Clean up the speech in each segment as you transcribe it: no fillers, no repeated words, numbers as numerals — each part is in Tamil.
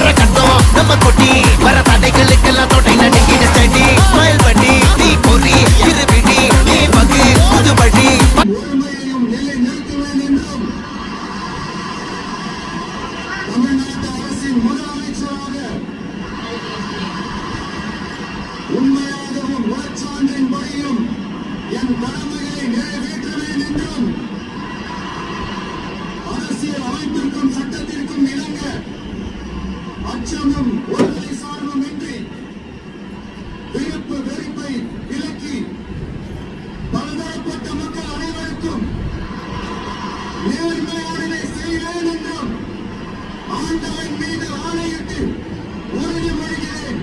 வர கட்டம் நம்ம கொட்டி வர தடைகளுக்கெல்லாம் தொட்டை நடுங்கிட செடி ஸ்மைல் பண்ணி நீ பொறி இருவிடி நீ பகு புது வழி ஒருமையையும் நிலை நிறுத்துவேன் என்றும் தமிழ்நாட்டு அரசின் முதலமைச்சராக உண்மையாகவும் உளச்சான்றின்படியும் என் கடமையை நிறைவேற்றுவேன் என்றும் அரசியல் அமைப்பிற்கும் சட்டத்திற்கும் இணங்க அச்சமும் ஒருமை சார்பும் இன்றி விருப்பு வெறுப்பை விலக்கி பலதரப்பட்ட மக்கள் அனைவருக்கும் நேர்மையானதை செய்வேன் என்றும் ஆண்டவன் மீது ஆணையிட்டு உறுதிமொழிகிறேன்.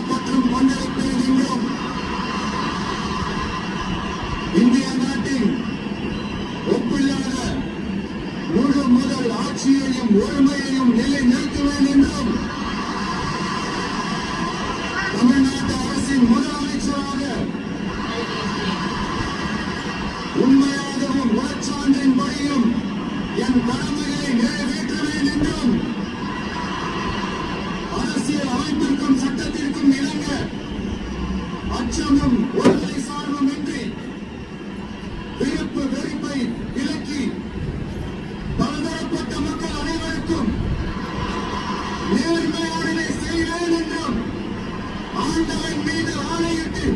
மற்றும் மண்டலத்தில் என்றும் இந்திய நாட்டின் ஒப்பில்லாத முழு முதல் ஆட்சியையும் ஒருமையையும் நிலை நிறுத்துவேன் என்றும் தமிழ்நாட்டு அரசின் முதலமைச்சராக உண்மையாகவும் உளச்சான்றின்படியும் என் கடமையை நிறைவேற்றுவேன் என்றும் அரசியல் அமைப்பிற்கும் சட்டத்திற்கும் இணங்க அச்சமும்